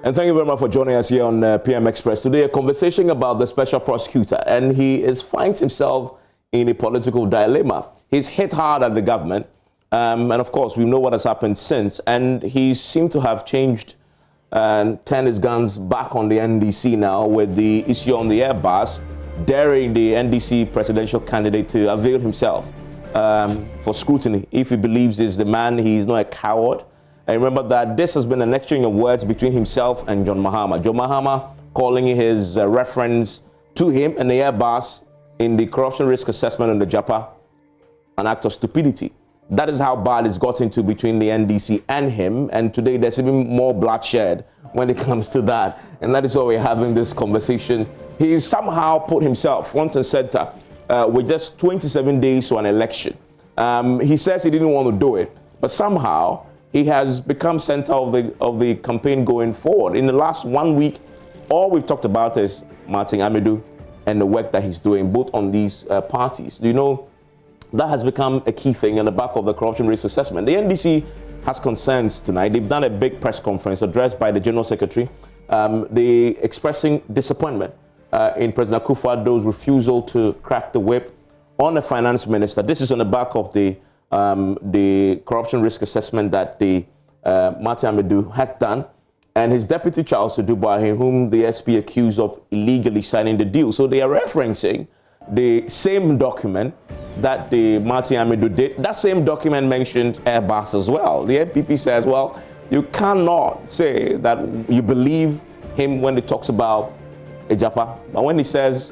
And thank you very much for joining us here on PM Express. Today, a conversation about the special prosecutor, and he finds himself in a political dilemma. He's hit hard at the government, and of course, we know what has happened since, and he seemed to have changed and turned his guns back on the NDC now with the issue on the Airbus, daring the NDC presidential candidate to avail himself for scrutiny. If he believes he's the man, he's not a coward. And remember that this has been an exchange of words between himself and John Mahama. John Mahama calling his reference to him and the Airbus in the corruption risk assessment on the JAPA an act of stupidity. That is how bad it's got into between the NDC and him. And today there's even more bloodshed when it comes to that. And that is why we're having this conversation. He's somehow put himself front and center with just 27 days to an election. He says he didn't want to do it, but somehow he has become center of the campaign going forward. In the last 1 week, all we've talked about is Martin Amidu and the work that he's doing, both on these parties. You know, that has become a key thing in the back of the corruption risk assessment. The NDC has concerns tonight. They've done a big press conference addressed by the General Secretary. They expressing disappointment in President Akufo-Addo's refusal to crack the whip on the finance minister. This is on the back of the corruption risk assessment that the Martin Amidu has done, and his deputy Charles Dubois, whom the SP accused of illegally signing the deal. So they are referencing the same document that the Martin Amidu did. That same document mentioned Airbus as well. The NPP says, well, you cannot say that you believe him when he talks about Ejapa, but when he says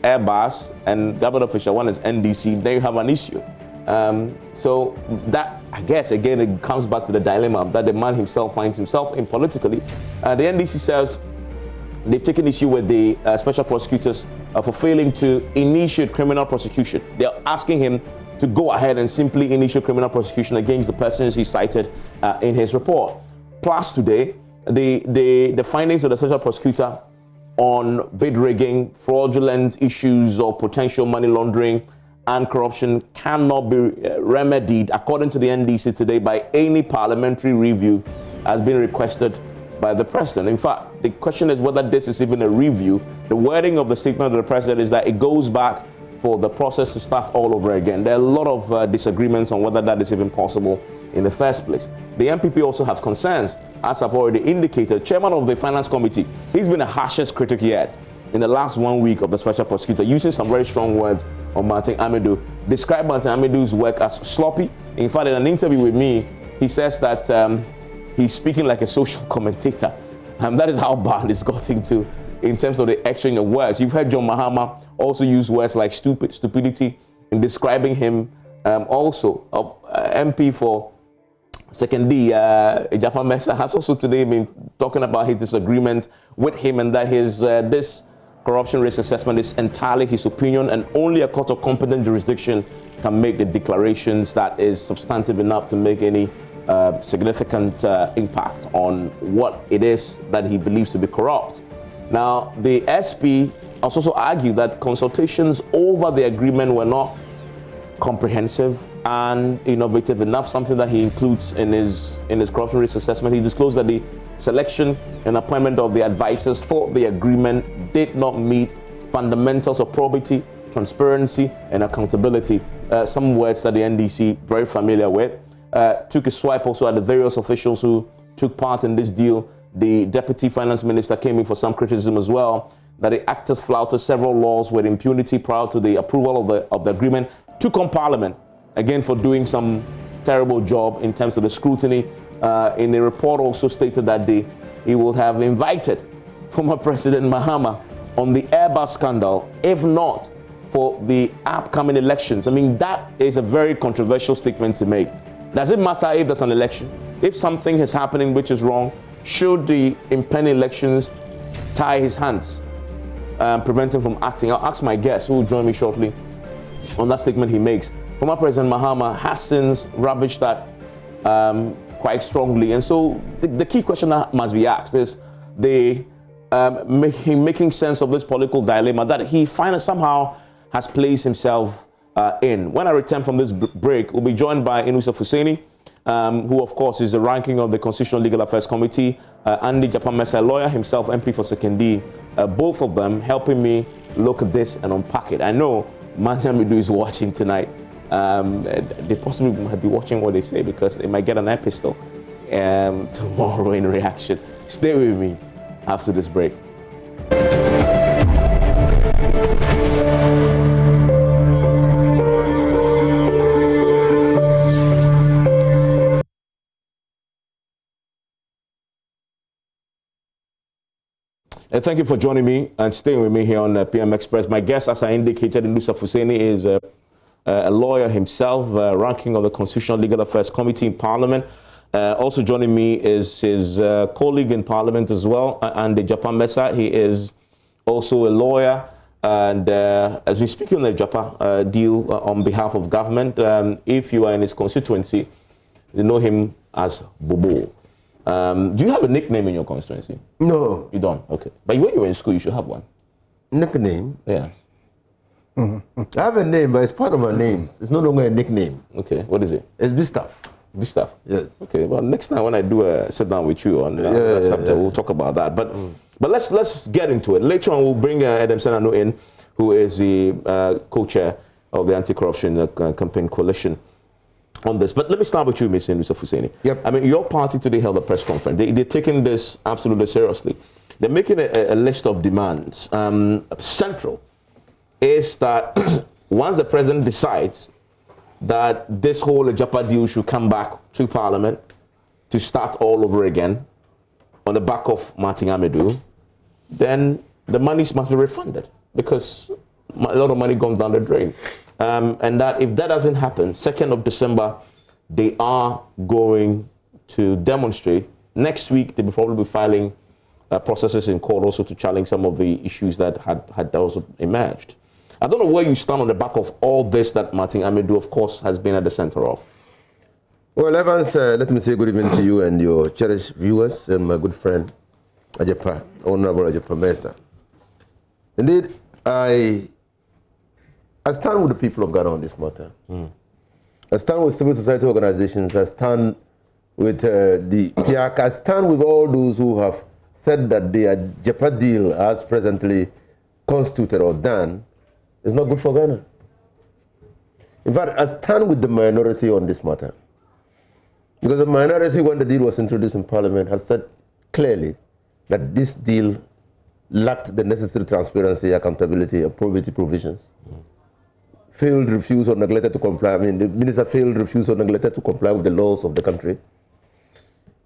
Airbus and government official, one is NDC, then you have an issue. So that, I guess, again, it comes back to the dilemma that the man himself finds himself in politically. The NDC says they've taken issue with the special prosecutors for failing to initiate criminal prosecution. They're asking him to go ahead and simply initiate criminal prosecution against the persons he cited in his report. Plus today, the findings of the special prosecutor on bid rigging, fraudulent issues or potential money laundering and corruption cannot be remedied, according to the NDC today, by any parliamentary review has been requested by the president. In fact, the question is whether this is even a review. The wording of the statement of the president is that it goes back for the process to start all over again. There are a lot of disagreements on whether that is even possible in the first place. The MPP also have concerns, as I've already indicated. Chairman of the Finance Committee, he's been the harshest critic yet in the last 1 week of the special prosecutor, using some very strong words on Martin Amidu, described Martin Amidu's work as sloppy. In fact, in an interview with me, he says that he's speaking like a social commentator. And that is how bad it's got into in terms of the exchange of words. You've heard John Mahama also use words like stupidity in describing him. Also, MP for Second D, Ejapa Mesa, has also today been talking about his disagreement with him, and that his this corruption risk assessment is entirely his opinion, and only a court of competent jurisdiction can make the declarations that is substantive enough to make any significant impact on what it is that he believes to be corrupt. Now, the SP has also argued that consultations over the agreement were not comprehensive and innovative enough, something that he includes in his corruption risk assessment. He disclosed that the selection and appointment of the advisors for the agreement did not meet fundamentals of probity, transparency, and accountability. Some words that the NDC very familiar with. Took a swipe also at the various officials who took part in this deal. The deputy finance minister came in for some criticism as well, that the actors flouted several laws with impunity prior to the approval of the agreement. Took on Parliament, again, for doing some terrible job in terms of the scrutiny. In the report also stated that he would have invited former President Mahama on the Airbus scandal, if not for the upcoming elections. I mean, that is a very controversial statement to make. Does it matter if there's an election? If something is happening which is wrong, should the impending elections tie his hands, prevent him from acting? I'll ask my guest, who will join me shortly, on that statement he makes. Former President Mahama has since rubbished that quite strongly. And so the key question that must be asked is making sense of this political dilemma that he finally somehow has placed himself in. When I return from this break, we'll be joined by Inusuf Hussaini, who of course is the ranking of the Constitutional Legal Affairs Committee, Andy Japan-Mensah, lawyer himself, MP for Sekondi, both of them helping me look at this and unpack it. I know Manti Amidu is watching tonight. They possibly might be watching what they say because they might get an epistle tomorrow in reaction. Stay with me after this break. Thank you for joining me and staying with me here on PM Express. My guest, as I indicated, Inusa Fuseni, is a lawyer himself, ranking of the Constitutional Legal Affairs Committee in Parliament. Also joining me is his colleague in Parliament as well, Andy Japan-Mensah. He is also a lawyer, and as we speak on the Japa deal on behalf of government, if you are in his constituency, you know him as Bobo. Do you have a nickname in your constituency? No. You don't? Okay. But when you were in school, you should have one. Nickname? Yeah. I have a name, but it's part of my name. It's no longer a nickname. Okay. What is it? It's Bistaff. Bistaff? Yes. Okay. Well, next time when I do a sit down with you on that subject, we'll talk about that. But let's get into it. Later on, we'll bring Adam Senano in, who is the co-chair of the Anti-Corruption Campaign Coalition on this. But let me start with you, Mr. Inusa Fuseni. Yep. I mean, your party today held a press conference. They're taking this absolutely seriously. They're making a list of demands. Central is that once the president decides that this whole Japa deal should come back to Parliament to start all over again on the back of Martin Amidu, then the monies must be refunded because a lot of money goes down the drain. And that if that doesn't happen, 2nd of December, they are going to demonstrate. Next week, they'll probably be filing processes in court also to challenge some of the issues that had also emerged. I don't know where you stand on the back of all this that Martin Amidu, of course, has been at the center of. Well, Evans, let me say good evening to you and your cherished viewers and my good friend, Ajapa, Honorable Ajapa Mensah. Indeed, I stand with the people of Ghana on this matter. I stand with civil society organizations. I stand with the PIAC. I stand with all those who have said that the Japa deal as presently constituted or done is not good for Ghana. In fact, I stand with the minority on this matter. Because the minority, when the deal was introduced in Parliament, had said clearly that this deal lacked the necessary transparency, accountability, and probity provisions. Failed, refused, or neglected to comply. I mean, the minister failed, refused, or neglected to comply with the laws of the country.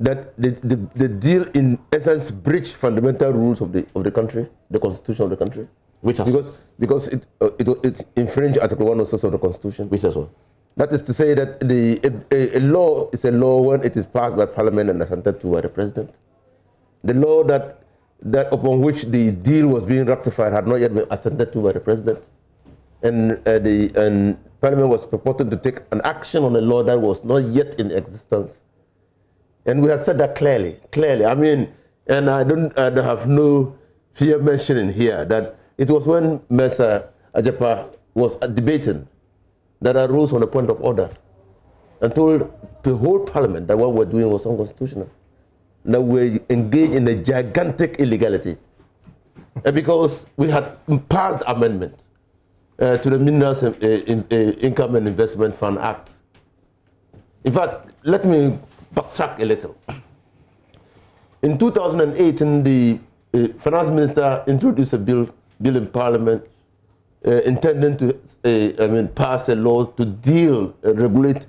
That the deal, in essence, breached fundamental rules of the country, the constitution of the country. Which because it infringed Article 106 of the Constitution. Which is what? That is to say that a law is a law when it is passed by Parliament and assented to by the President. The law that upon which the deal was being ratified had not yet been assented to by the President. And Parliament was purported to take an action on a law that was not yet in existence. And we have said that clearly. I mean, and I have no fear mentioning here that it was when Mr. Ajapa was debating that I rose on a point of order and told the whole Parliament that what we're doing was unconstitutional. That we engaged in a gigantic illegality. Because we had passed amendment to the Minerals Income and Investment Fund Act. In fact, let me backtrack a little. In 2008, the finance minister introduced a bill in Parliament intending to pass a law to regulate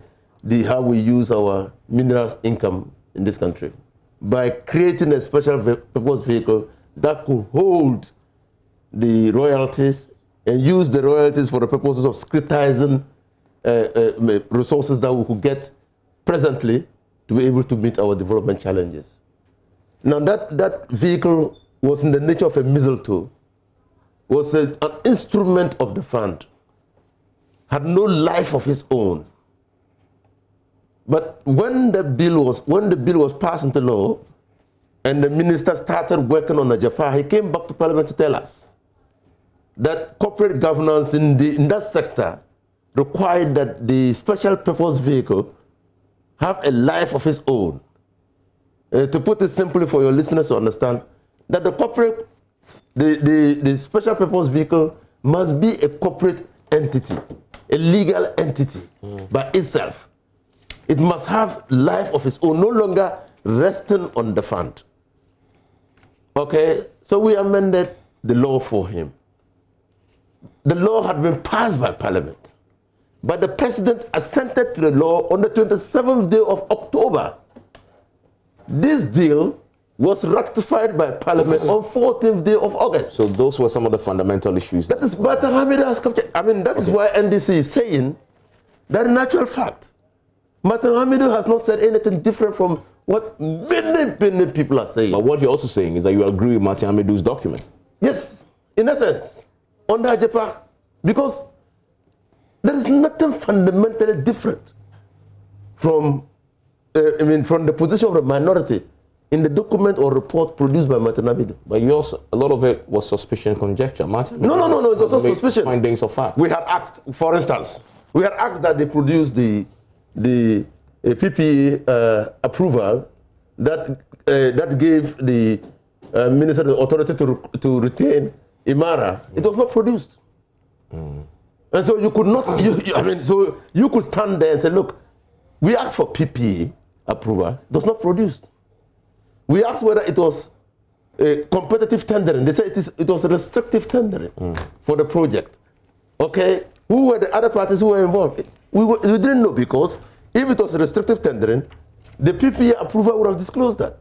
how we use our minerals income in this country by creating a special purpose vehicle that could hold the royalties and use the royalties for the purposes of scrutinizing resources that we could get presently to be able to meet our development challenges. Now that vehicle was in the nature of a mistletoe, was an instrument of the fund, had no life of its own. But when the bill was passed into law, and the minister started working on the Japa, he came back to Parliament to tell us that corporate governance in that sector required that the special purpose vehicle have a life of its own. To put it simply for your listeners to understand, that the corporate, the special purpose vehicle must be a corporate entity, a legal entity by itself. It must have life of its own, no longer resting on the fund. Okay, so we amended the law for him. The law had been passed by Parliament, but the President assented to the law on the 27th day of October. This deal was ratified by Parliament on 14th day of August. So those were some of the fundamental issues. That is what Hamidu has captured. I mean, that is why NDC is saying that in actual fact, Martin Hamidu has not said anything different from what many people are saying. But what you're also saying is that you agree with Martin Hamidu's document. Yes, in essence, under Ajepa, because there is nothing fundamentally different from, from the position of the minority in the document or report produced by Martin Hamidu. But you also, a lot of it was suspicion, conjecture. Martin No, it was not suspicion. Findings of fact. We had asked, for instance, we had asked that they produce the PPE approval that gave the minister the authority to retain Imara. It was not produced. And so you could not, so you could stand there and say, look, we asked for PPE approval, it was not produced. We asked whether it was competitive tendering. They said it was restrictive tendering for the project. Okay, who were the other parties who were involved? We didn't know, because if it was restrictive tendering, the PPA approval would have disclosed that.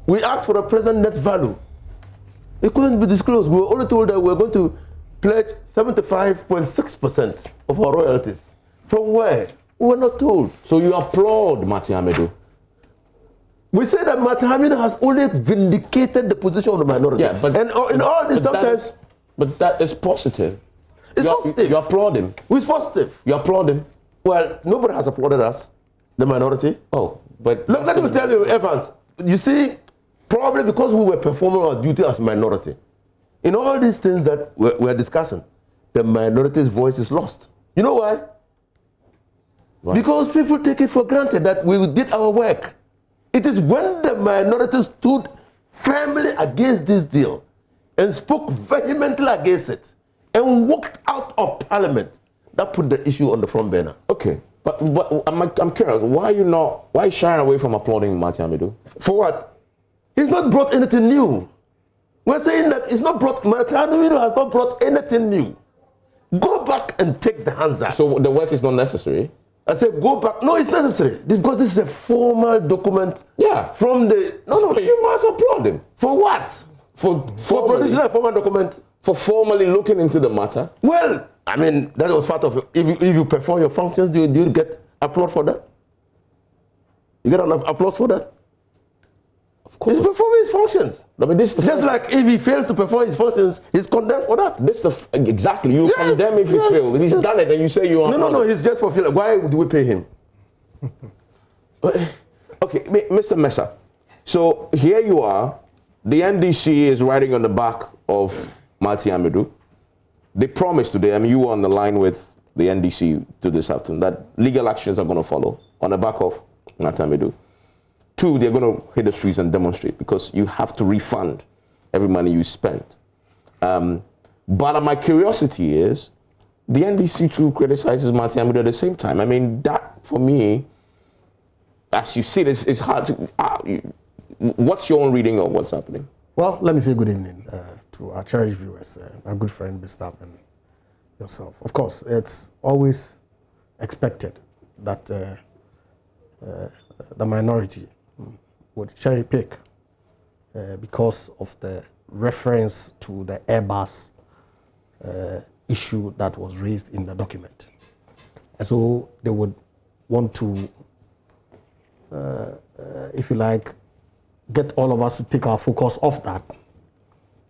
We asked for a present net value. It couldn't be disclosed. We were only told that we were going to pledge 75.6% of our royalties. From where? We were not told. So you applaud Martin Hamidu? We say that Martin Hamidu has only vindicated the position of the minority. Yeah, but in all this, sometimes. But that is positive. It's positive. You applaud him. It's positive. You applaud him. Well, nobody has applauded us, the minority. Oh, but let me tell you, Evans. You see, probably because we were performing our duty as minority, in all these things that we're discussing, the minority's voice is lost. You know why? Why? Because people take it for granted that we did our work. It is when the minority stood firmly against this deal and spoke vehemently against it and walked out of Parliament that put the issue on the front burner. Okay, but I'm curious, why are you shying away from applauding Martin Hamidu? For what? He's not brought anything new. We're saying that it's not brought, Martin Hamidu has not brought anything new. Go back and take the hands out. So the work is not necessary? I said, go back. No, it's necessary because this is a formal document. Yeah. From the. No, you must applaud him. For what? For producing a formal document. For formally looking into the matter. Well, I mean, that was part of it. If you perform your functions, do you get applaud for that? You get an applause for that? Of course. He's performing his functions. I mean, this is just like if he fails to perform his functions, he's condemned for that. Exactly. You condemn if he's failed. If he's done it, then you say you are. No. He's just fulfilled. Why do we pay him? Okay, Mr. Mesa. So here you are. The NDC is riding on the back of Martin Hamidu. They promised today, I mean, you were on the line with the NDC to this afternoon, that legal actions are going to follow on the back of Martin Hamidu. 2, they're going to hit the streets and demonstrate because you have to refund every money you spent. But my curiosity is, the NDC too criticizes Martin Hamidu at the same time. I mean, that for me, as you see, it's hard to. What's your own reading of what's happening? Well, let me say good evening to our cherished viewers, my good friend Bistab and yourself. Of course, it's always expected that the minority would cherry pick because of the reference to the Airbus issue that was raised in the document. And so they would want to, if you like, get all of us to take our focus off that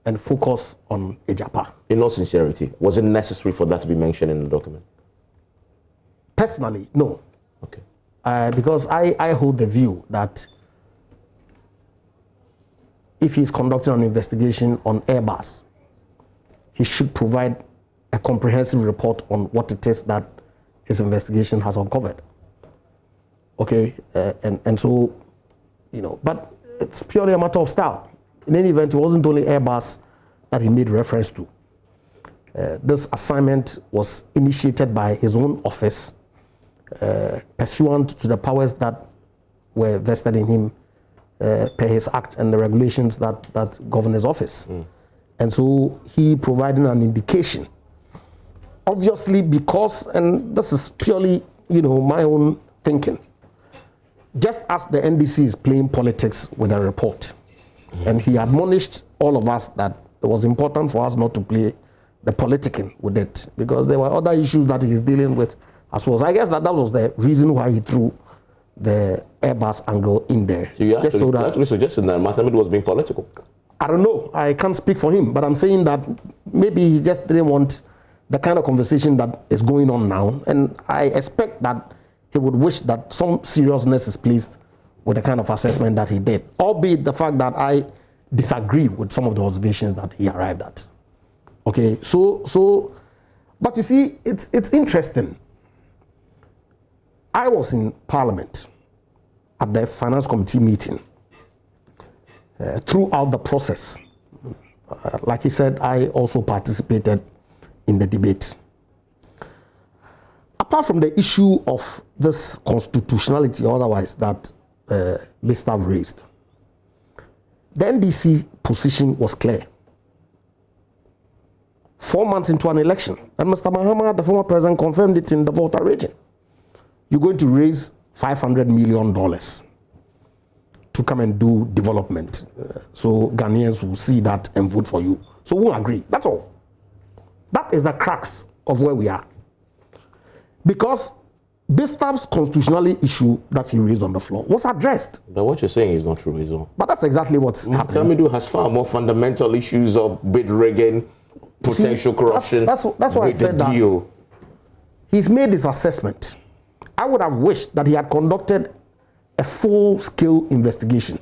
and focus on Ejapa. In all sincerity, was it necessary for that to be mentioned in the document? Personally, no. Okay. Because I hold the view that if he's conducting an investigation on Airbus, he should provide a comprehensive report on what it is that his investigation has uncovered. Okay, and so, you know, but it's purely a matter of style. In any event, it wasn't only Airbus that he made reference to. This assignment was initiated by his own office, pursuant to the powers that were vested in him per his act and the regulations that govern his office. And so he provided an indication. Obviously, because, and this is purely, you know, my own thinking, just as the NDC is playing politics with a report, and he admonished all of us that it was important for us not to play the politicking with it, because there were other issues that he's dealing with as well. So I guess that was the reason why he threw the Airbus angle in there. So you actually suggested that Matamidi was being political? I don't know. I can't speak for him, but I'm saying that maybe he just didn't want the kind of conversation that is going on now. And I expect that he would wish that some seriousness is placed with the kind of assessment that he did, albeit the fact that I disagree with some of the observations that he arrived at. Okay, so, but you see, it's interesting. I was in Parliament at the Finance Committee meeting throughout the process. Like he said, I also participated in the debate. Apart from the issue of this constitutionality or otherwise that Mr. raised, the NDC position was clear. 4 months into an election, and Mr. Mahama, the former president, confirmed it in the Volta region. You're going to raise $500 million to come and do development. So Ghanaians will see that and vote for you. So we'll agree. That's all. That is the crux of where we are. Because Bistav's constitutionality issue that he raised on the floor was addressed. But what you're saying is not true, is all. But that's exactly what's happening. Matamidi has far more fundamental issues of bid rigging, potential corruption. That's why I said that he's made his assessment. I would have wished that he had conducted a full-scale investigation,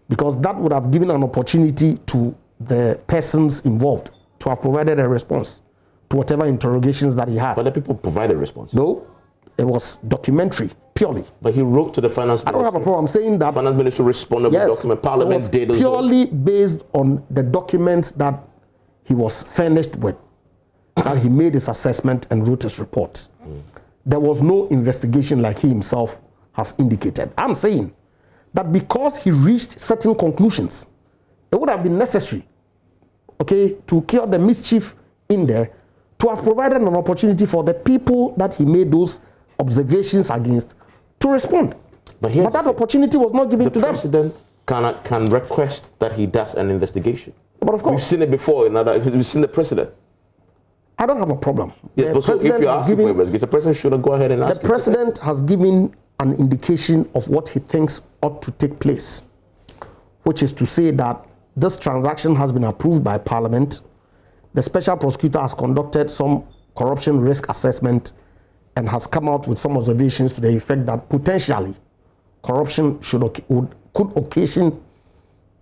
because that would have given an opportunity to the persons involved to have provided a response to whatever interrogations that he had. But the people provided a response. No, it was documentary, purely. But he wrote to the finance ministry. I don't have a problem saying that. Finance ministry responded with document. Parliament did as well. Purely based on the documents that he was furnished with, that he made his assessment and wrote his report. There was no investigation like he himself has indicated. I'm saying that because he reached certain conclusions, it would have been necessary, okay, to cure the mischief in there, to have provided an opportunity for the people that he made those observations against to respond. But that opportunity was not given to them. The president can request that he does an investigation. But of course, we've seen it before. We've seen the precedent. I don't have a problem. Yes, but so if you ask for investigation, the president should go ahead and ask. The president has given an indication of what he thinks ought to take place, which is to say that this transaction has been approved by Parliament. The special prosecutor has conducted some corruption risk assessment and has come out with some observations to the effect that potentially corruption could occasion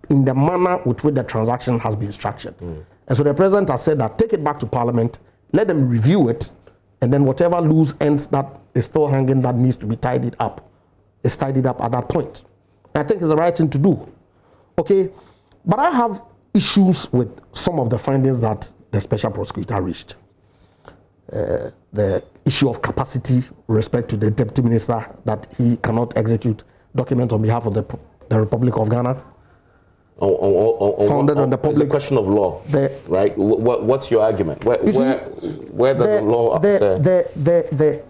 in the manner with which the transaction has been structured. And so the president has said that take it back to Parliament, let them review it, and then whatever loose ends that is still hanging that needs to be tidied up is tidied up at that point. And I think it's the right thing to do. Okay, but I have issues with some of the findings that the special prosecutor reached. The issue of capacity with respect to the deputy minister, that he cannot execute documents on behalf of the Republic of Ghana. Founded on the public. It's a question of law, right? What's your argument? Where does the law say?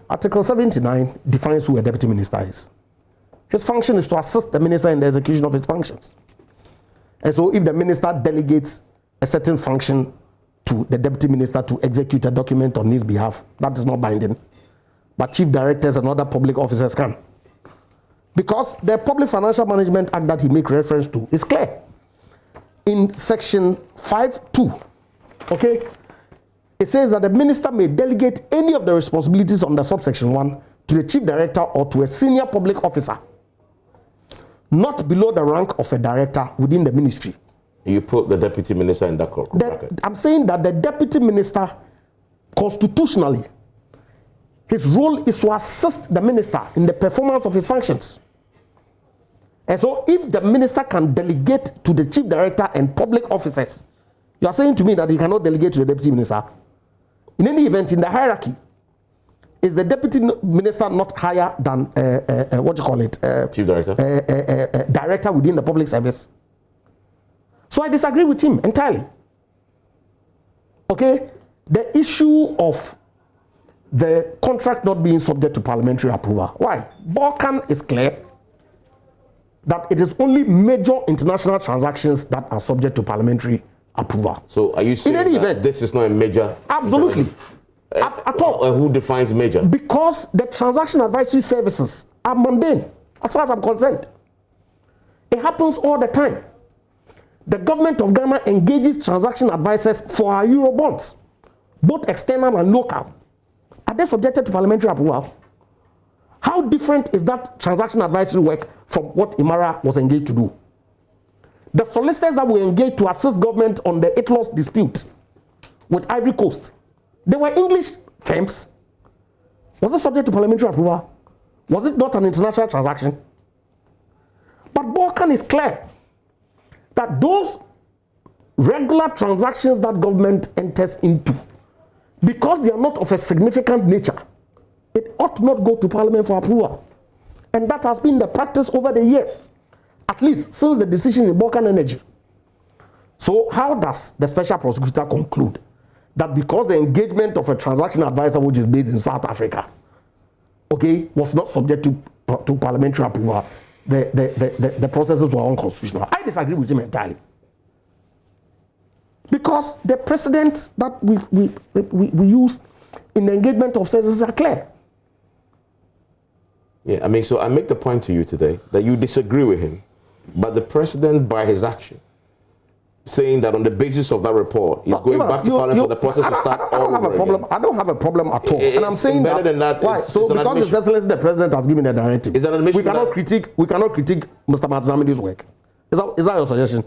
Article 79 defines who a deputy minister is. His function is to assist the minister in the execution of his functions. And so if the minister delegates a certain function to the deputy minister to execute a document on his behalf, that is not binding. But chief directors and other public officers can. Because the Public Financial Management Act that he makes reference to is clear. In section 5.2, okay, it says that the minister may delegate any of the responsibilities under subsection 1 to the chief director or to a senior public officer, not below the rank of a director within the ministry. You put the deputy minister in that bracket. I'm saying that the deputy minister, constitutionally, His role is to assist the minister in the performance of his functions. And so if the minister can delegate to the chief director and public officers, you are saying to me that he cannot delegate to the deputy minister. In any event, in the hierarchy, is the deputy minister not higher than what you call it? Chief director. Director within the public service. So I disagree with him entirely. Okay, the issue of the contract not being subject to parliamentary approval. Why? Balkan is clear that it is only major international transactions that are subject to parliamentary approval. So are you saying in any that event, this is not a major? Absolutely. At all. Who defines major? Because the transaction advisory services are mundane, as far as I'm concerned. It happens all the time. The government of Ghana engages transaction advisors for our Euro bonds, both external and local. Are they subjected to parliamentary approval? How different is that transaction advisory work from what Imara was engaged to do? The solicitors that were engaged to assist government on the ITLOS dispute with Ivory Coast, they were English firms. Was it subject to parliamentary approval? Was it not an international transaction? But Balkan is clear that those regular transactions that government enters into, because they are not of a significant nature, it ought not go to parliament for approval. And that has been the practice over the years, at least since the decision in Balkan Energy. So how does the special prosecutor conclude that because the engagement of a transaction advisor which is based in South Africa, okay, was not subject to parliamentary approval, the processes were unconstitutional? I disagree with him entirely. Because the precedents that we use in the engagement of services are clear. Yeah, I mean, so I make the point to you today that you disagree with him, but the president, by his action, saying that on the basis of that report, he's going back to Parliament for the process to start all over again. I don't have a problem at all. And I'm saying better than that. Why? So because His Excellency the President has given a directive, is that an admission? We cannot critique Mr. Martinamidi's work. Is that your suggestion?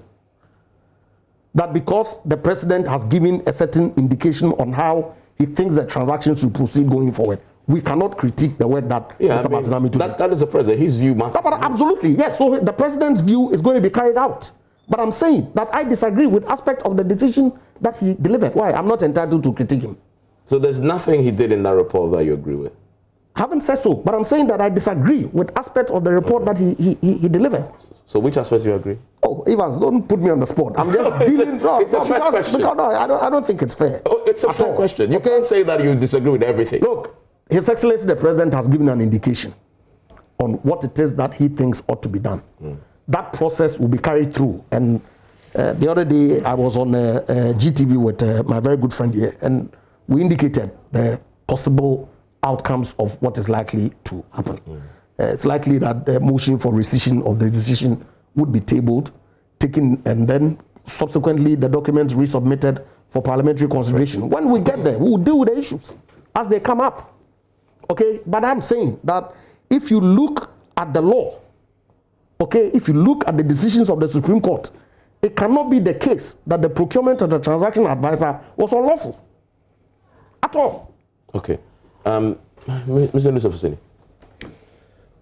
That because the President has given a certain indication on how he thinks the transaction should proceed going forward, we cannot critique the work that Mr. Martinamidi did. That is the President. His view matters. But absolutely, yes. So the President's view is going to be carried out. But I'm saying that I disagree with aspect of the decision that he delivered. Why? I'm not entitled to critique him. So there's nothing he did in that report that you agree with? I haven't said so, but I'm saying that I disagree with aspect of the report that he delivered. So which aspect do you agree? Oh, Evans, don't put me on the spot. I'm just dealing. It's a fair question. Because I don't think it's fair. Oh, it's a fair question. You can't say that you disagree with everything. Look, His Excellency the President has given an indication on what it is that he thinks ought to be done. That process will be carried through. And the other day I was on GTV with my very good friend here, and we indicated the possible outcomes of what is likely to happen. It's likely that the motion for rescission of the decision would be tabled, taken, and then subsequently the documents resubmitted for parliamentary consideration. When we get there, we will deal with the issues as they come up. Okay, but I'm saying that if you look at the law, okay, if you look at the decisions of the Supreme Court, it cannot be the case that the procurement of the transaction advisor was unlawful at all. Okay. Mr. Nusafusini.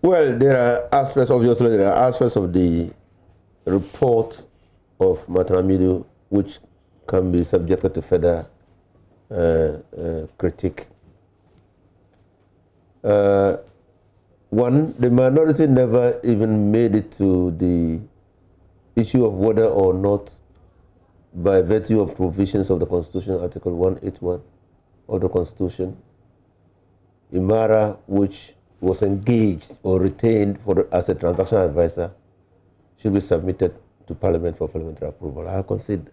Well, there are aspects, obviously, there are aspects of the report of Martinamidu which can be subjected to further critique. One, the minority never even made it to the issue of whether or not, by virtue of provisions of the Constitution, Article 181 of the Constitution, Imara, which was engaged or retained as a transaction advisor, should be submitted to Parliament for parliamentary approval. I concede,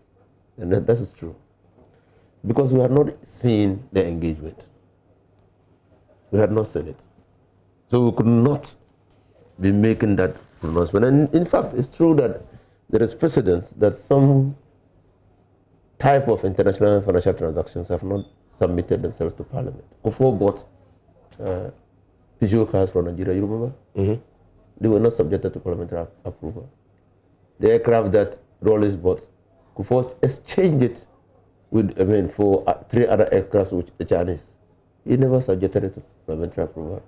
and that is true. Because we had not seen the engagement. We had not seen it. So we could not be making that pronouncement. And in fact, it's true that there is precedence that some type of international financial transactions have not submitted themselves to Parliament. Kufo bought Peugeot cars from Nigeria, you remember? They were not subjected to parliamentary approval. The aircraft that Rolls bought, Kufo exchanged it with, for 3 other aircraft with the Chinese. he never subjected it to parliamentary approval.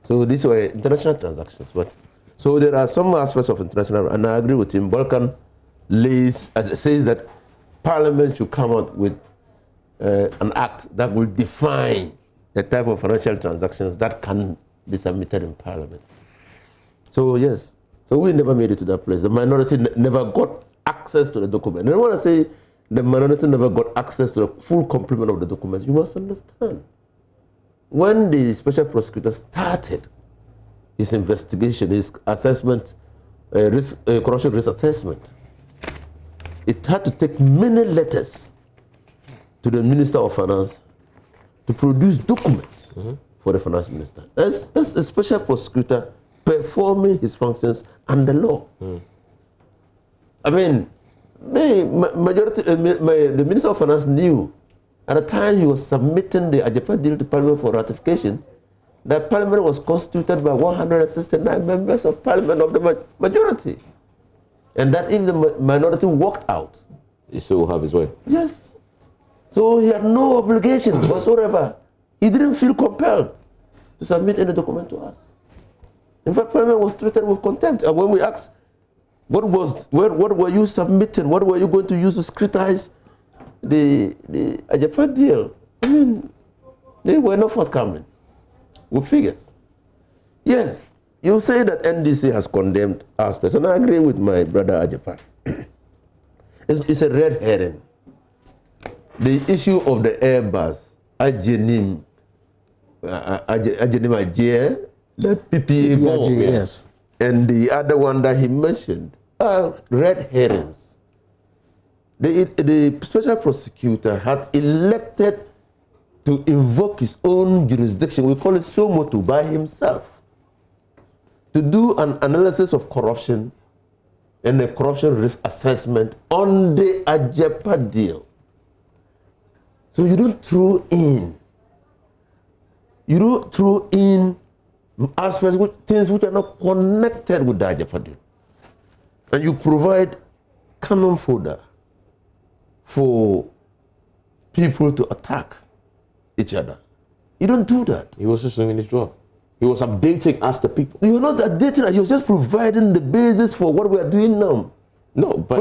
So these were international transactions. But so there are some aspects of international, and I agree with him. Balkan says that Parliament should come out with an act that will define the type of financial transactions that can be submitted in Parliament. So yes, so we never made it to that place. The minority never got access to the document. And when I say the minority never got access to the full complement of the documents, you must understand. When the special prosecutor started his investigation, his assessment, corruption risk assessment, it had to take many letters to the Minister of Finance to produce documents for the Finance Minister. That's a special prosecutor performing his functions under law. I mean, the Minister of Finance knew at the time he was submitting the Ajepa deal to Parliament for ratification that Parliament was constituted by 169 members of Parliament of the majority. And that if the minority walked out, he still will have his way. Yes. So he had no obligation whatsoever. He didn't feel compelled to submit any document to us. In fact, Parliament was treated with contempt. And when we asked, what were you submitting? What were you going to use to scrutinize the Ajepa deal? I mean, they were not forthcoming with figures. Yes, you say that NDC has condemned aspects, and I agree with my brother Ajepa. It's a red herring. The issue of the Airbus, Ajenim Ajie, that PPA bomb, yes, and the other one that he mentioned are red herrings. The special prosecutor had elected to invoke his own jurisdiction, we call it Somotu, by himself, to do an analysis of corruption and a corruption risk assessment on the Ajepa deal. So you don't throw in aspects, things which are not connected with the Ajepa deal. And you provide cannon fodder for people to attack each other. You don't do that. He was just doing his job. He was updating us, the people. You're not updating us, you're just providing the basis for what we are doing now. No, but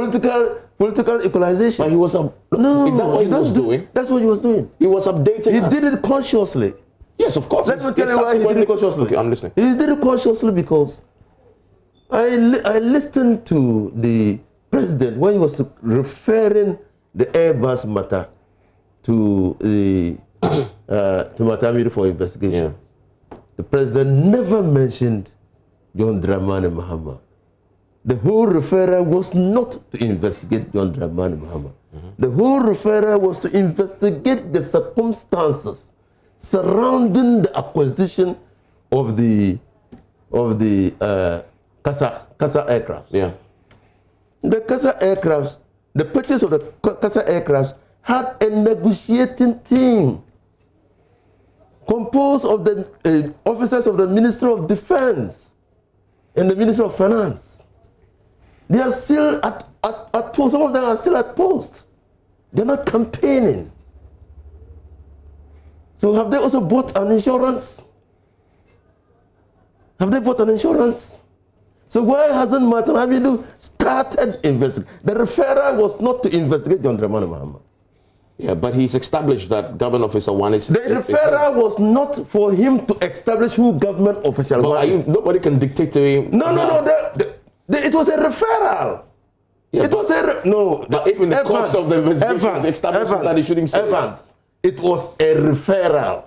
political equalization. But he was no. Is that what he was doing? That's what he was doing. He was updating He us. did it consciously. Yes, of course. Let me tell you why he did it consciously. Okay, I'm listening. He did it consciously because I listened to the president when he was referring the Airbus matter to the to Matamiri for investigation. Yeah. The president never mentioned John Dramani Mahama. The whole referral was not to investigate John Dramani Mahama. The whole referral was to investigate the circumstances surrounding the acquisition of the Casa aircraft. Yeah. The Casa aircrafts, the purchase of the Casa aircrafts had a negotiating team composed of the officers of the Ministry of Defense and the Ministry of Finance. They are still at post. Some of them are still at post. They're not campaigning. So have they also bought an insurance? Have they bought an insurance? So why hasn't Martin Hamidu started investigating? The referral was not to investigate John Dramani Mahama. Yeah, but he's established that government officer one is... The referral was not for him to establish who government official one is. Nobody can dictate to him. No. It was a referral. Yeah, it was a... No. But if in the course of the investigation establishes that he shouldn't say... Evans, it was a referral.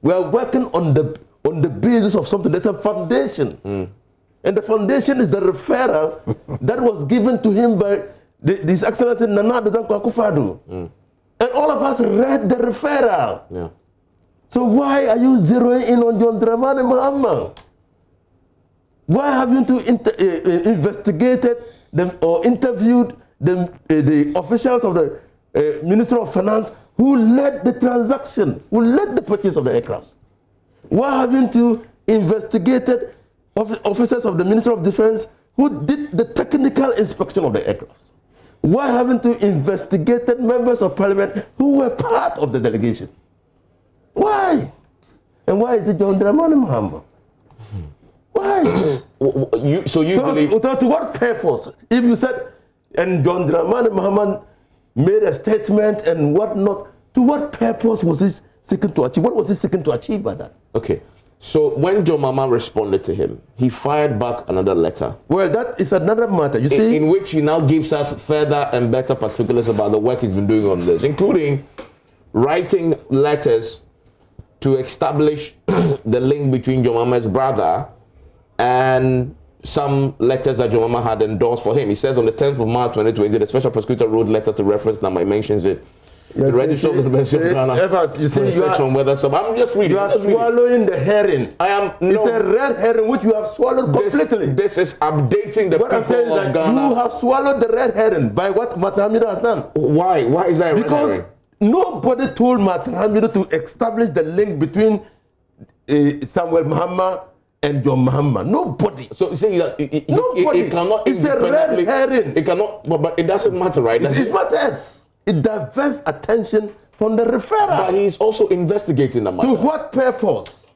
We are working on the basis of something. There's a foundation. And the foundation is the referral that was given to him by His Excellency Nana Addo Dankwa Akufo-Addo. And all of us read the referral. Yeah. So why are you zeroing in on John Dramani Mahama? Why haven't you investigated them or interviewed the officials of the Ministry of Finance who led the transaction, who led the purchase of the aircraft? Why haven't you investigated officers of the Ministry of Defense who did the technical inspection of the aircraft? Why haven't you investigated members of parliament who were part of the delegation? Why? And why is it John Dramani Mahama? Why? So you believe... To what purpose? If you said, and John Dramani Mahama made a statement and whatnot, to what purpose was he seeking to achieve? What was he seeking to achieve by that? Okay. So when John Mahama responded to him, he fired back another letter. Well, that is another matter, you see. In which he now gives us further and better particulars about the work he's been doing on this, including writing letters to establish the link between John Mahama's brother and some letters that John Mahama had endorsed for him. He says on the 10th of March 2020, the special prosecutor wrote letter to reference number, he mentions it. The Register of the University of Ghana. Evans, you see, I'm just reading. You are swallowing the herring. I am. No. It's a red herring which you have swallowed completely. This is updating the what people I'm saying of is that Ghana. You have swallowed the red herring by what Martin Hamidu has done. Why? Why is that a red herring? Because nobody told Martin Hamidu to establish the link between Samuel Mahama and John Mahama. Nobody. So you say that nobody. It cannot. It's a red herring. It cannot. But it doesn't matter, right? It matters. It diverts attention from the referral. But he's also investigating the matter. To what purpose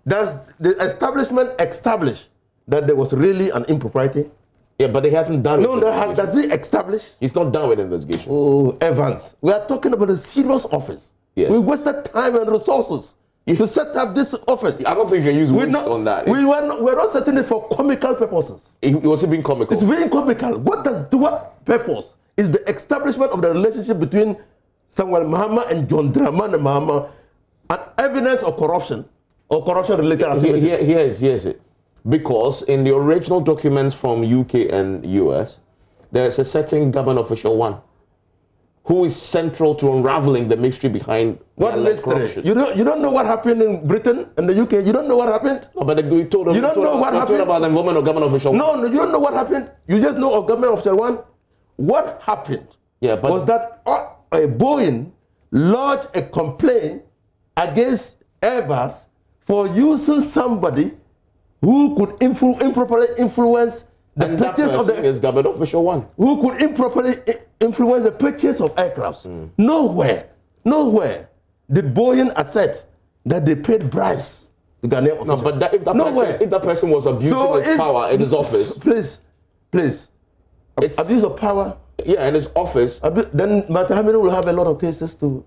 does the establishment establish that there was really an impropriety? Yeah, but he hasn't done it. No, does he establish? He's not done with investigations. Oh, Evans, we are talking about a serious office. Yes. We wasted time and resources to set up this office. I don't think you can use waste on that. We're not setting it for comical purposes. It was being comical. It's very comical. To what purpose is the establishment of the relationship between Samuel Mahama and John Dramani Mahama an evidence of corruption or corruption-related activities? Here's it. Because in the original documents from UK and US, there's a certain government official one who is central to unraveling the mystery behind what mystery? Corruption. You don't know what happened in Britain and the UK? You don't know what happened? No, but we told them. You don't know what happened? About the involvement of government official. No, you don't know what happened. You just know of government official one. What happened? Yeah, but was that Boeing lodged a complaint against Airbus for using somebody who could improperly influence the purchase of the government official one. Who could improperly influence the purchase of aircrafts. Nowhere did Boeing assert that they paid bribes to Ghanaian officials. No, but if that person was abusing his power in his office, please, abuse of power. Yeah, in his office. Then Martin Hamidu will have a lot of cases to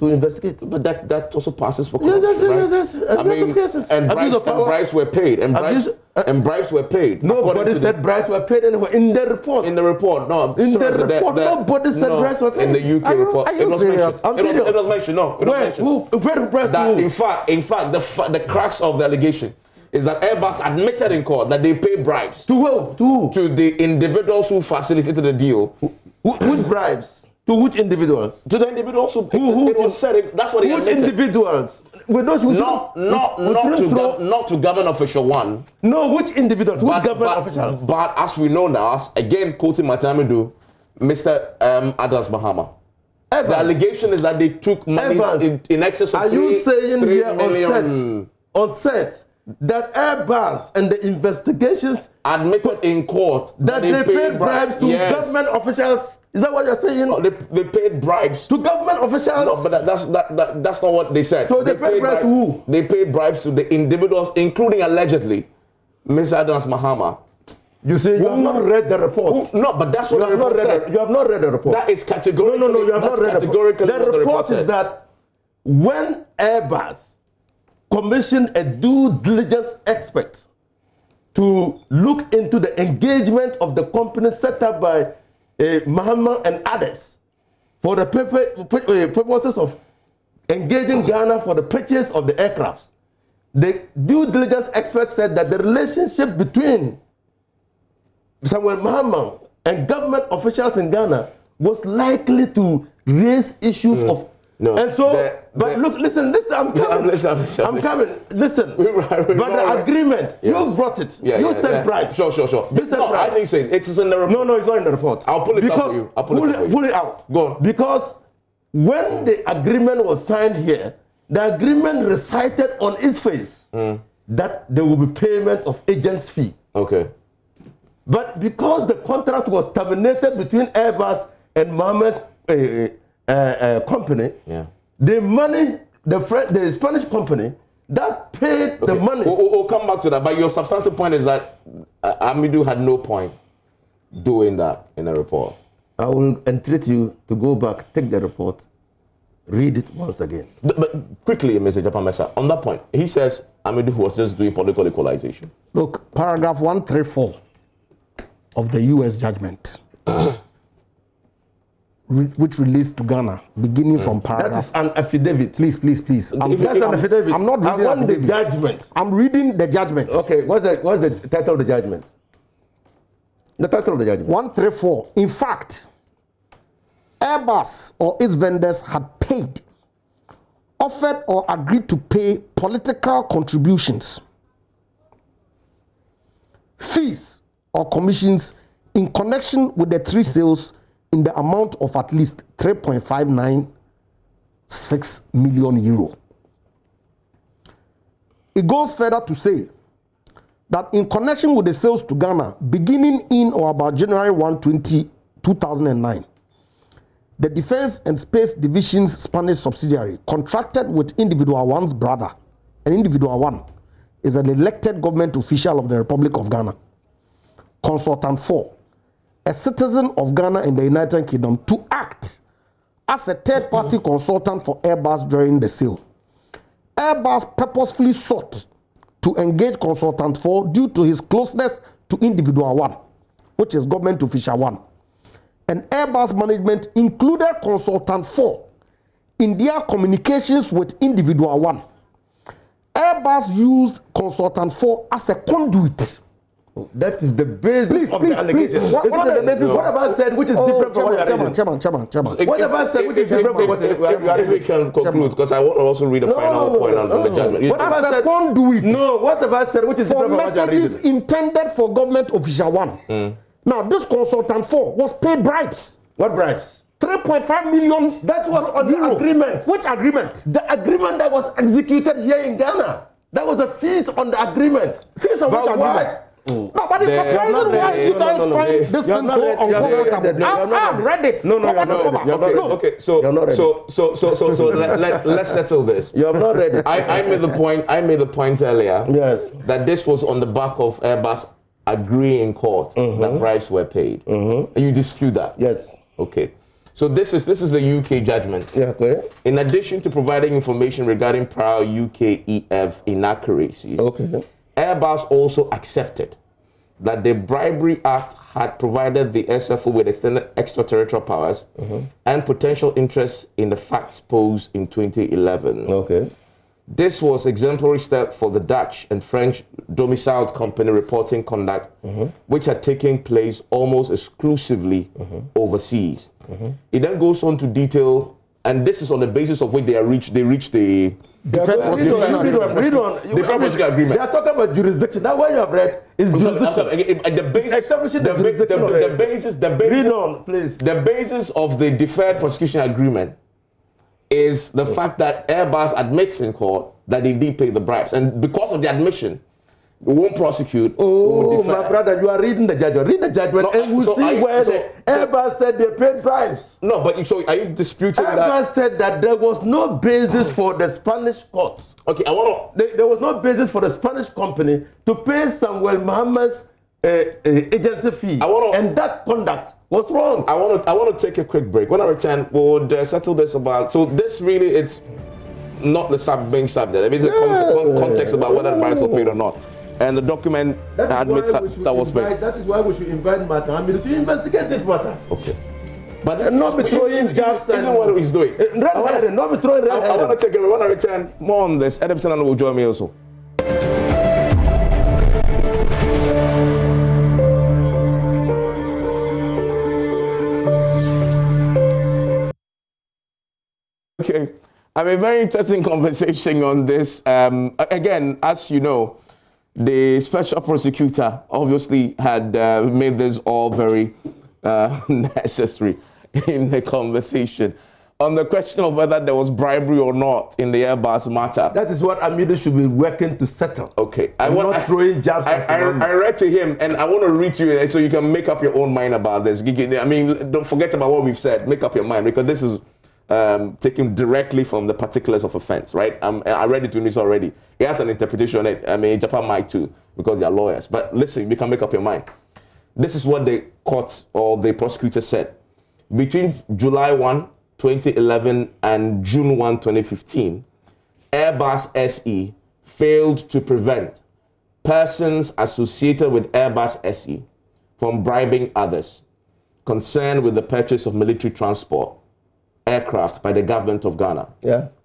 investigate. But that also passes for corruption, yes. I mean, cases. And bribes were paid. And bribes were paid. Nobody said bribes were paid anywhere in the report. In the report, no. In the report, nobody said bribes were paid. In the UK report, it was serious? It was mentioned. No, it was mentioned. Where in fact, the crux of the allegation is that Airbus admitted in court that they paid bribes. To who? To the individuals who facilitated the deal. Which bribes? To which individuals? To the individuals who it was said. That's what he admitted. Which individuals? Not to government official one. No, which individuals? Which government officials? But as we know now, again quoting Martin Hamidu, Mr. Adams Mahama. Evans. The allegation is that they took money in excess of 3 million. Are you saying here on set that Airbus and the investigations admitted in court that they paid bribes to government officials? Is that what you're saying? No, they paid bribes to government officials. No, but that's not what they said. So they paid bribes to who? They paid bribes to the individuals, including allegedly Mr. Adams Mahama. You see, you have not read the report. No, but that's what the report said. You have not read the report. That is categorically. No, you have not read the report. The report is said. that when Airbus commissioned a due diligence expert to look into the engagement of the company set up by Mahama and others for the purposes of engaging Ghana for the purchase of the aircrafts. The due diligence expert said that the relationship between Samuel Mahama and government officials in Ghana was likely to raise issues of. No, and so, listen, I'm coming. I'm coming. Listen, but the agreement, you brought it. You said bribes. Sure. You said bribes. I didn't say it. It is in the report. No, it's not in the report. I'll pull it out for you. Pull it out. Go on. Because when the agreement was signed here, the agreement recited on its face that there will be payment of agent's fee. Okay. But because the contract was terminated between Airbus and Mahama's company, the Spanish company that paid the money. We'll come back to that. But your substantive point is that Amidu had no point doing that in the report. I will entreat you to go back, take the report, read it once again. But quickly, Mr. Japamesa, on that point, he says Amidu was just doing political equalization. Look, paragraph 134 of the U.S. judgment, which released to Ghana, beginning from paragraph... That is an affidavit. Please. That's an affidavit. I'm not reading the judgment. I'm reading the judgment. Okay, what's the title of the judgment? The title of the judgment. 134. In fact, Airbus or its vendors had paid, offered or agreed to pay political contributions, fees or commissions in connection with the three sales in the amount of at least 3.596 million euro. It goes further to say that in connection with the sales to Ghana, beginning in or about January 1, 2009, the Defense and Space Division's Spanish subsidiary contracted with Individual One's brother, and Individual One is an elected government official of the Republic of Ghana, Consultant 4, a citizen of Ghana in the United Kingdom, to act as a third-party consultant for Airbus during the sale. Airbus purposefully sought to engage Consultant 4 due to his closeness to Individual One, which is government official 1. And Airbus management included Consultant 4 in their communications with Individual One. Airbus used Consultant 4 as a conduit. That is the basis of the allegation. Please. What is the basis? What have I said which is different from what you are reading? Chairman. What have I said which is different from what you are reading? We can conclude, because I want to also read a final point on the judgment. As a conduit. No, what have I said which is different from what you are reading? For messages intended for government official 1. Now, this Consultant 4 was paid bribes. What bribes? 3.5 million. That was on the agreement. Which agreement? The agreement that was executed here in Ghana. That was the fees on the agreement. Fees on which agreement? No, but it's surprising why you guys find this thing so uncomfortable. I've read it. Okay. So let's settle this. You have not read it. I made the point earlier. Yes. That this was on the back of Airbus agreeing in court that bribes were paid. You dispute that? Yes. Okay. So this is the UK judgment. Yeah, okay. In addition to providing information regarding prior UK EF inaccuracies, Airbus also accepted that the Bribery Act had provided the SFO with extended extraterritorial powers and potential interest in the facts posed in 2011. Okay. This was exemplary step for the Dutch and French domiciled company reporting conduct, which had taken place almost exclusively overseas. It then goes on to detail, and this is on the basis of which they reached the Read on. agreement. They are talking about jurisdiction. That what you have read is jurisdiction. Read on, please. The basis of the deferred prosecution agreement is the fact that Airbus admits in court that they did pay the bribes, and because of the admission, we won't prosecute. Oh, my brother, you are reading the judgment. Read the judgment, and we'll see where Airbus said they paid bribes. No, but so are you disputing that? Airbus said that there was no basis for the Spanish courts. Okay, there was no basis for the Spanish company to pay Samuel Mohammed's agency fee, and that conduct was wrong. I want to take a quick break. When I return, we'll settle this about. So this really, it's not the main subject. I mean, it's a context about whether the bribes were paid or not. And the document admits that was paid. That is why we should invite Martin Hamid to investigate this matter. Okay. But not be throwing jabs. Isn't what he's doing. Not be throwing red. I want to take a break. When I return, more on this. Edmson will join me also. Okay, I mean, very interesting conversation on this. Again, as you know, the special prosecutor obviously had made this all very necessary in the conversation. On the question of whether there was bribery or not in the Airbus matter. That is what Amido should be working to settle. Okay. Not throwing jabs at him. I read to him, and I want to read to you so you can make up your own mind about this. I mean, don't forget about what we've said. Make up your mind, because this is taken directly from the particulars of offense, right? I read it to this already. It has an interpretation on it. I mean, Japan might too, because they are lawyers. But listen, you can make up your mind. This is what the court or the prosecutor said. Between July 1, 2011 and June 1, 2015, Airbus SE failed to prevent persons associated with Airbus SE from bribing others concerned with the purchase of military transport aircraft by the government of Ghana,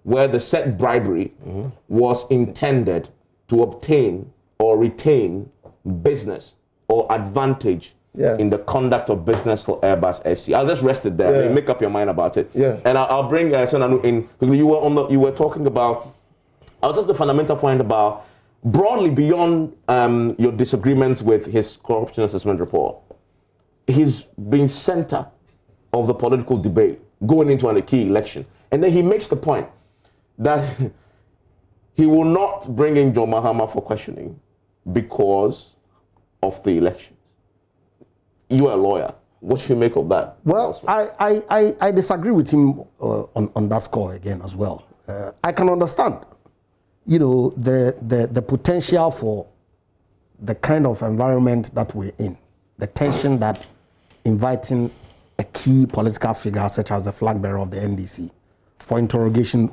where the said bribery was intended to obtain or retain business or advantage in the conduct of business for Airbus SE. I'll just rest it there. Make up your mind about it. And I'll bring Senanu in. You were talking about, I was just the fundamental point about broadly beyond your disagreements with his corruption assessment report. He's been center of the political debate going into a key election. And then he makes the point that he will not bring in John Mahama for questioning because of the elections. You are a lawyer. What should you make of that? Well, I disagree with him on that score again as well. I can understand, you know, the potential for the kind of environment that we're in, the tension that inviting a key political figure such as the flag bearer of the NDC for interrogation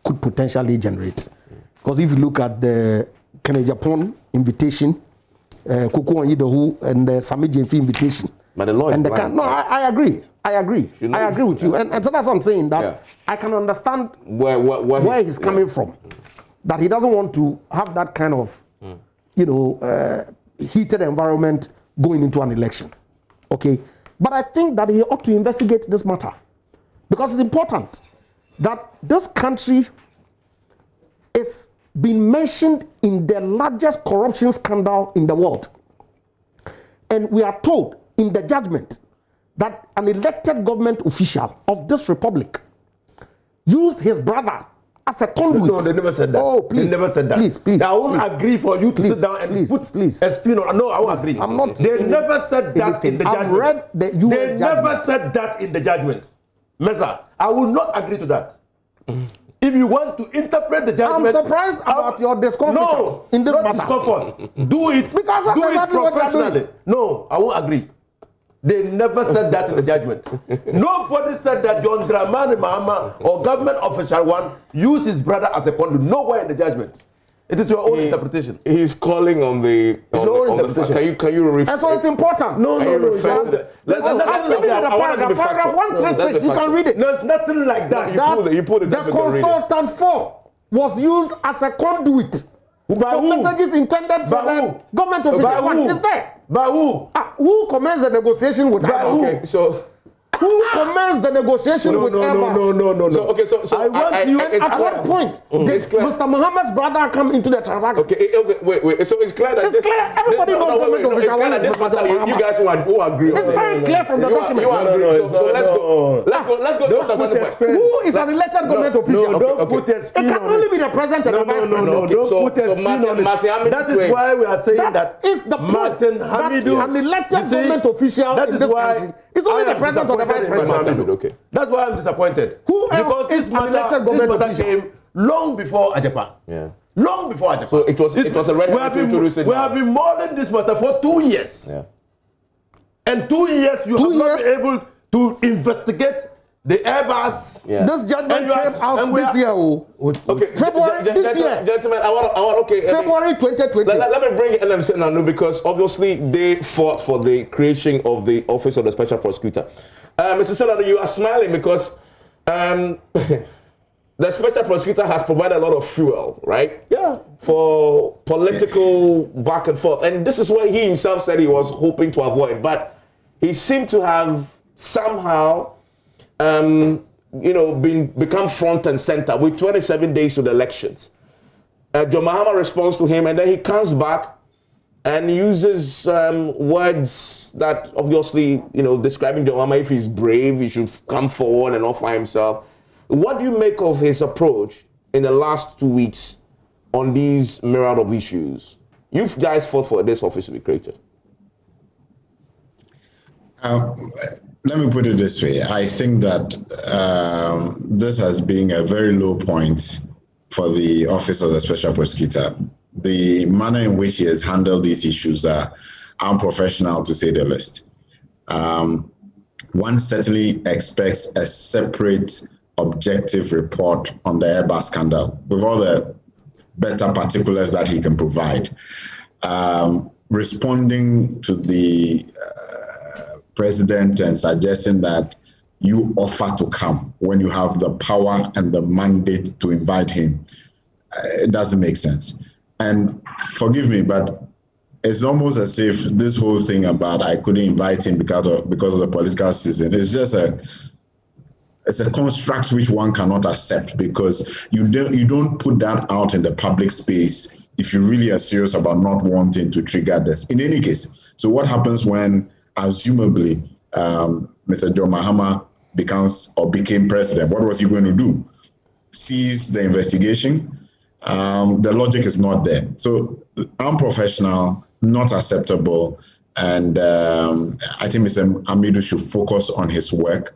could potentially generate. Because if you look at the Kennedy Japan invitation, Kuku Onyidohu and the Sami Jemfi invitation. But the law is blind. No, I agree. I agree with you. And so that's what I'm saying, that I can understand where he's coming from. That he doesn't want to have that kind of, you know, heated environment going into an election. Okay? But I think that he ought to investigate this matter. Because it's important that this country is being mentioned in the largest corruption scandal in the world. And we are told in the judgment that an elected government official of this republic used his brother as a conduit. No, they never said that. Oh, please. They never said that. Please. I won't agree for you to sit down and put a spin on. No, I won't agree. I'm not. They never said that in the judgment. I've read the US They never said that in the judgment. Mesa, I will not agree to that. If you want to interpret the judgment, I'm surprised about your discomfort in this matter. Discomfort. Do it. Because that's exactly what you're doing. No, I won't agree. They never said that in the judgment. Nobody said that John Dramani Mahama or government official one used his brother as a conduit. Nowhere in the judgment. It is your own interpretation. He's calling on the. Can you refer? And so it's important. No. I'm giving you the paragraph 136. You can read it. There's nothing like that. You put it. The consultant form was used as a conduit for messages intended for the government official. It's there. By who? Who commenced the negotiation with Airbus? Okay, so who commenced the negotiation with Airbus? No. So I want you. And at what point did Mr. Muhammad's brother come into the transaction? Okay, wait. So it's clear that it's clear. Everybody knows government official. You guys who agree. It's very clear from the document. You agree. So let's go to another point. Who is an elected government official? Don't put a spin on it. It can only be the president and the vice president. Don't put a spin on it. That is why we are saying that is the point. That an elected government official in this country is only the president or the vice president. Okay. That's why I'm disappointed. Who else is an elected government official? Came long before Ajepa. Yeah. Long before Ajepa. So it was a red herring to introduce it. We have been mulling this matter for 2 years. Yeah. And 2 years you have not been able to investigate the Airbus. Yeah. This judgment came out this year. Okay. February this year. Gentlemen, I want February 2020. Let me bring NMC Nanu because obviously they fought for the creation of the Office of the Special Prosecutor. Mr. Senado, you are smiling because the Special Prosecutor has provided a lot of fuel, right? Yeah. For political back and forth. And this is what he himself said he was hoping to avoid. But he seemed to have somehow, become front and center with 27 days to the elections. John Mahama responds to him, and then he comes back and uses words that obviously, describing John Mahama, if he's brave, he should come forward and offer himself. What do you make of his approach in the last 2 weeks on these myriad of issues? You guys fought for this office to be created. Let me put it this way. I think that this has been a very low point for the Office of the Special Prosecutor. The manner in which he has handled these issues are unprofessional, to say the least. One certainly expects a separate objective report on the Airbus scandal with all the better particulars that he can provide. Responding to the president and suggesting that you offer to come when you have the power and the mandate to invite him, it doesn't make sense. And forgive me, but it's almost as if this whole thing about I couldn't invite him because of the political season is just it's a construct which one cannot accept, because you don't put that out in the public space if you really are serious about not wanting to trigger this. In any case, so what happens when, assumably, Mr. John Mahama became president? What was he going to do? Cease the investigation? The logic is not there. So unprofessional, not acceptable, and I think Mr. Amidu should focus on his work,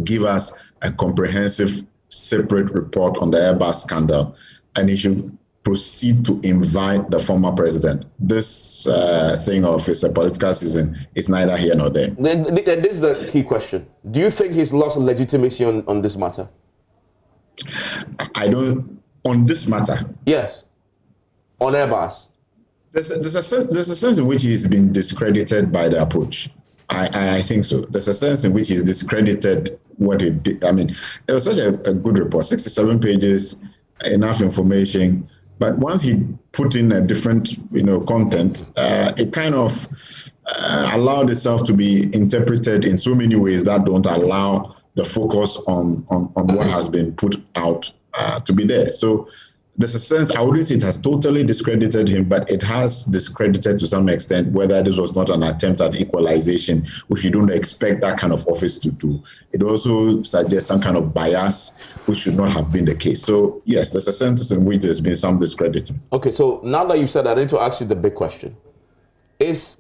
give us a comprehensive, separate report on the Airbus scandal, and he should proceed to invite the former president. This thing of it's a political season is neither here nor there. This is the key question. Do you think he's lost legitimacy on this matter? I don't. On this matter? Yes. On Airbus? There's a sense in which he's been discredited by the approach. I think so. There's a sense in which he's discredited what he did. I mean, it was such a good report, 67 pages, enough information. But once he put in a different, content, it kind of allowed itself to be interpreted in so many ways that don't allow the focus on what has been put out to be there. So there's a sense, I wouldn't say it has totally discredited him, but it has discredited to some extent whether this was not an attempt at equalization, which you don't expect that kind of office to do. It also suggests some kind of bias, which should not have been the case. So yes, there's a sense in which there's been some discrediting. Okay, so now that you've said that, I need to ask you the big question.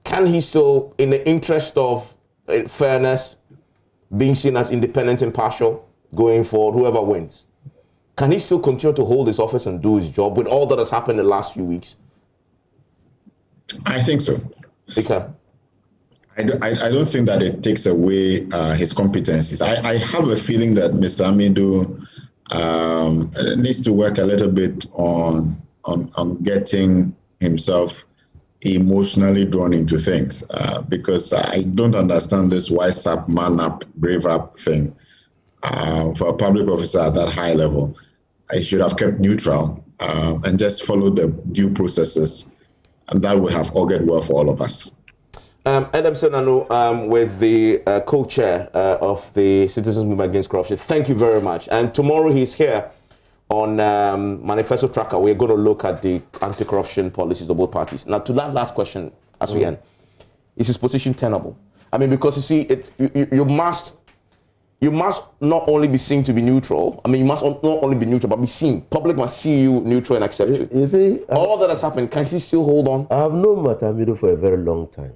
Can he still, in the interest of fairness, being seen as independent, impartial, going forward, whoever wins, can he still continue to hold his office and do his job with all that has happened in the last few weeks? I think so. Okay. I don't think that it takes away his competencies. I have a feeling that Mr. Amidu needs to work a little bit on getting himself emotionally drawn into things, because I don't understand this wise up, man up, brave up thing. For a public officer at that high level, I should have kept neutral and just followed the due processes, and that would have augured well for all of us. Adam Senano, with the co-chair of the Citizens Movement Against Corruption, thank you very much. And tomorrow he's here on Manifesto Tracker. We're going to look at the anti-corruption policies of both parties. Now, to that last question, as we end, is his position tenable? I mean, because you see, you must not only be seen to be neutral. I mean, you must not only be neutral, but be seen. Public must see you neutral and accept you. You see, all that has happened, can he still hold on? I have known Matamido for a very long time.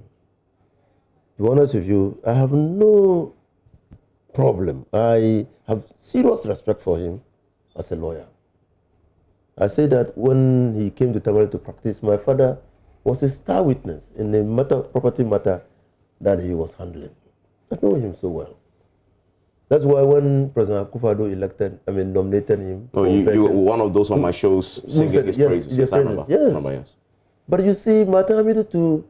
To be honest with you, I have no problem. I have serious respect for him as a lawyer. I say that when he came to Tamale to practice, my father was a star witness in the property matter that he was handling. I know him so well. That's why when President Akufo-Addo nominated him. Oh, you were one of those on my shows singing his praises. Yes. But you see, Matamido too,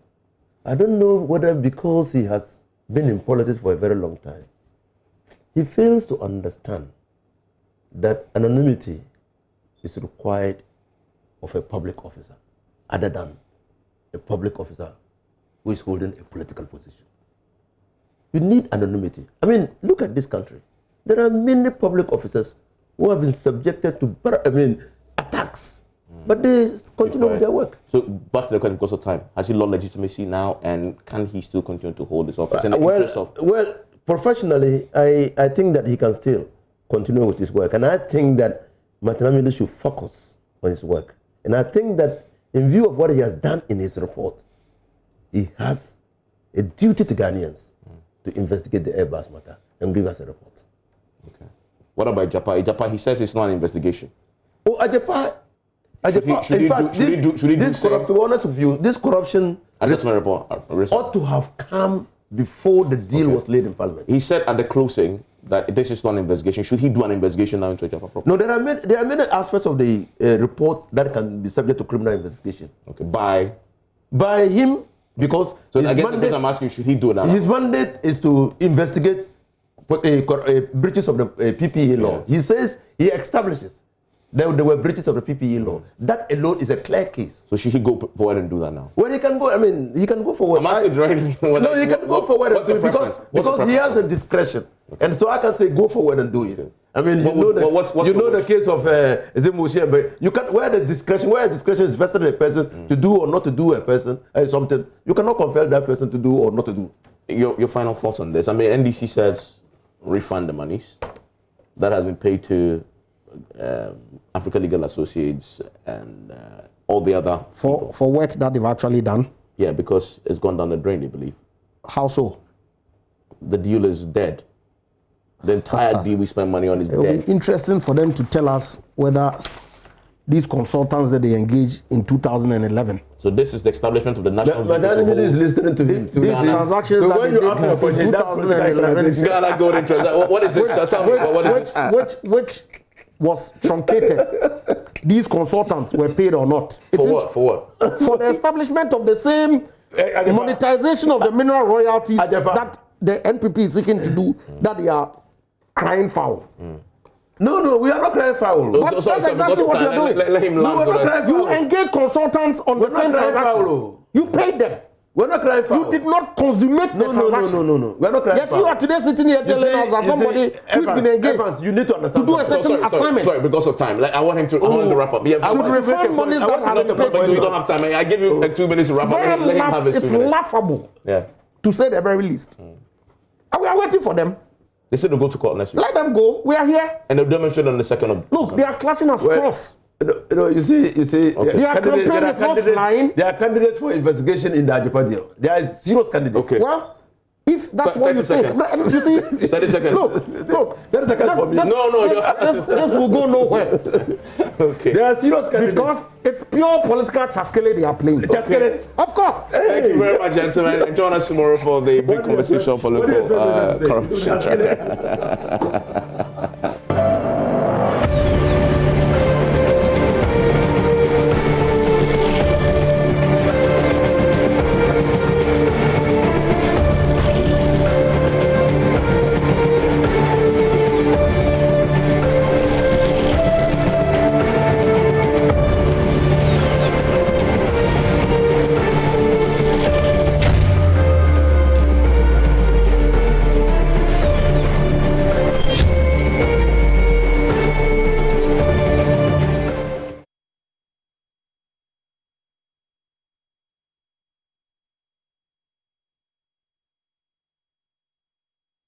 I don't know whether because he has been in politics for a very long time, he fails to understand that anonymity is required of a public officer, other than a public officer who is holding a political position. You need anonymity. I mean, look at this country. There are many public officers who have been subjected to attacks, but they continue with their work. So back to the question, because of time, has he lost legitimacy now, and can he still continue to hold his office? Well, professionally, I think that he can still continue with his work, and I think that Matamido should focus on his work. And I think that in view of what he has done in his report, he has a duty to Ghanaians to investigate the Airbus matter and give us a report. Okay. What about Japa? Japa, he says it's not an investigation. Oh, Ajapa, to be honest with you, this corruption assessment report ought to have come before the deal was laid in Parliament. He said at the closing that this is not an investigation. Should he do an investigation now into Japa property? No, there are many aspects of the report that can be subject to criminal investigation. Okay, by him, because so I guess the question I'm asking, should he do that? His mandate is to investigate breaches of the PPE law. He says he establishes there were breaches of the PPE law. That alone is a clear case. So should he go forward and do that now? Well, he can go. I mean, he can go forward. I'm asking directly. No, he can go forward and do it because he has a discretion, and so I can say go forward and do it. Okay. I mean, the case of Zimbabwe, but you can where discretion is vested in a person to do or not to do a person something. You cannot compel that person to do or not to do. Your final thoughts on this? I mean, NDC says refund the monies that has been paid to African Legal Associates and all the other for work that they've actually done. Yeah, because it's gone down the drain, they believe. How so? The deal is dead. The entire deal we spent money on is dead. It'll be interesting for them to tell us whether these consultants that they engaged in 2011. So this is the establishment of the national. But that is listening to him. These transactions that they did in 2011. Ghana Golden Transaction. What is it? Tell me. What is it? Which was truncated. These consultants were paid or not. For what? For the establishment of the same monetization of the mineral royalties that the NPP is seeking to do, that they are crying foul. No, we are not crying foul. But that's exactly what you're doing. Let him land. You engage consultants on the same transaction. You paid them. We're not crying foul. You did not consummate the transaction. No. We're not crying foul. Yet you are today sitting here telling us that somebody who's been engaged you need to understand to do a certain assignment. Sorry, because of time. I want him to wrap up. Yeah, should refund monies that have been paid. But we don't have time. I give you 2 minutes to wrap up. Let him have his 2 minutes. It's laughable. Yeah. To say the very least. And we are waiting for them. They said they'll go to court next week. Let them go. We are here. And they'll demonstrate on the 2nd of... Look, they are clutching us cross. You see, okay. Their campaign is not flying. There are candidates for investigation in the Ajipa deal. There are serious candidates. Okay. Well, if that's what you think, you see, 30 seconds. Look, 30 seconds for me. This will go nowhere. Okay. There are serious candidates. Because it's pure political chaskele they are playing. Chaskele? Of course. Thank you very much, gentlemen. And join us tomorrow for the big conversation on political corruption.